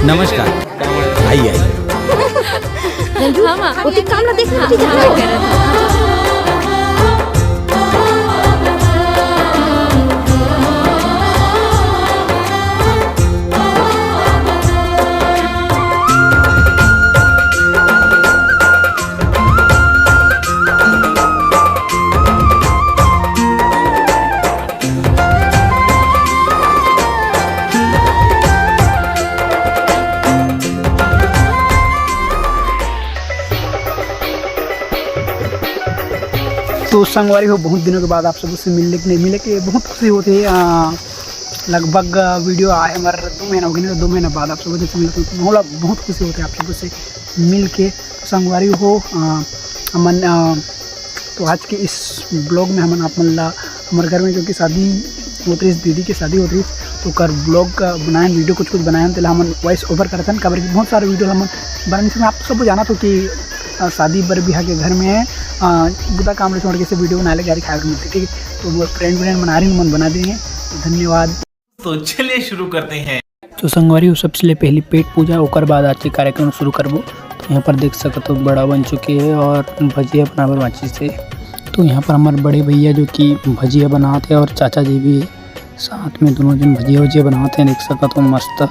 नमस्कार। आइए आइए। रंजू ओके कैमरा देखना मुझे जाना तो संगवारी हो, बहुत दिनों के बाद आप सबसे मिलने के बहुत खुशी होती है। लगभग वीडियो आए हमारे 2 महीना हो गया, 2 महीना बाद आप सबसे मिलते हैं, बहुत खुशी होती है आप सबसे मिल के। संगवारी हो हमन तो आज के इस ब्लॉग में हमन आप हमारे घर में जो कि शादी होती है, दीदी की शादी होती है, तो कर ब्लॉग बनाए वीडियो कुछ बनाए तो हमन वॉइस ओवर करते हैं। कबर बहुत सारे वीडियो हमन बनाने से आप सबको जाना तो कि शादी बर बिहा के घर में है बुदा काम छोड़ के से वीडियो बना ले गाड़ी खाए मिलती, ठीक है। तो वो फ्रेंड बना रही मन बना देंगे, तो धन्यवाद। तो चलिए शुरू करते हैं। तो संगवारी सबसे पहले पेट पूजा और बाद आज के कार्यक्रम शुरू करबो। तो यहाँ पर देख सकते तो बड़ा बन चुके हैं और भजिया बनावर बाची से। तो यहाँ पर हमारे बड़े भैया जो कि भजिया बनाते हैं और चाचा जी भी साथ में दोनों जन भजिया बनाते हैं, देख सकते तो मस्त।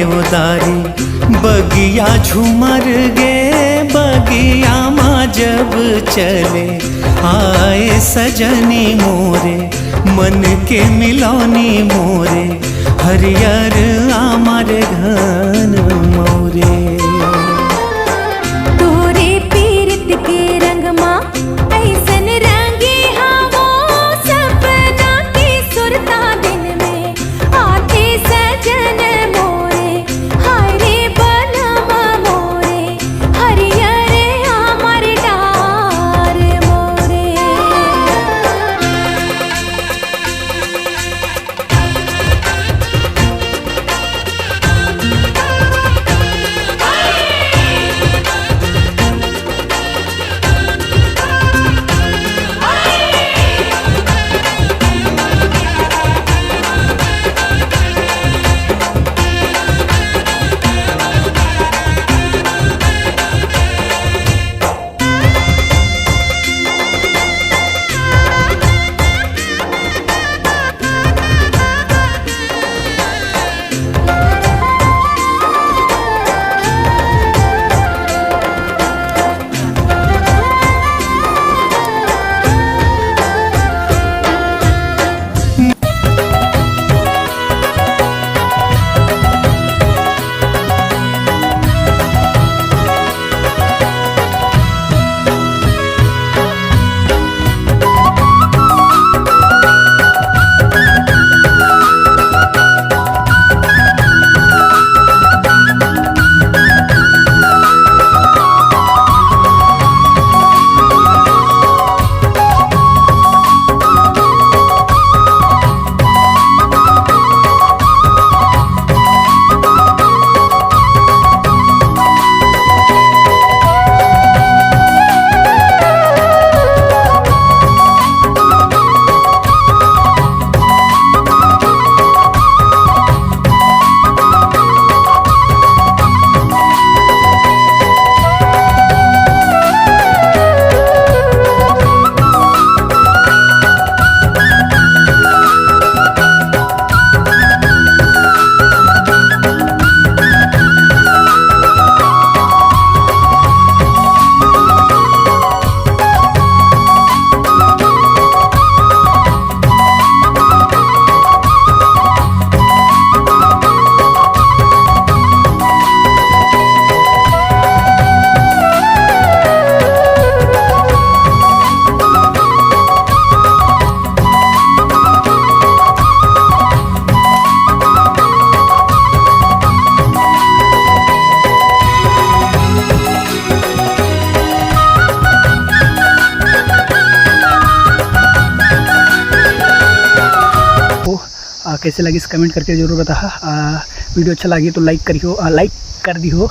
उदारी बगिया झूमर गे बगिया माँ जब चले आए सजनी मोरे मन के मिलौनी मोरे हरियर आमारे घन मोरे। तोरे पीरत के रंग माँ ऐसन रंगे हवो सपना की सुरता दिन में आते सजन मोरे हरे बनवा मोरे हरियर आमर डार मोरे। कैसे लगी इस कमेंट करके ज़रूर बता। वीडियो अच्छा लगी तो लाइक कर दियो।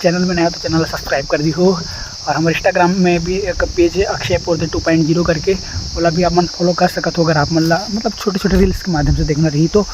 चैनल में नया हो तो चैनल सब्सक्राइब कर दियो। और हमारे इंस्टाग्राम में भी एक पेज है अक्षय पोर्दे 2.0 करके, बोला भी आप मन फॉलो कर सकते हो अगर आप मतलब छोटे छोटे रील्स के माध्यम से देखना रही तो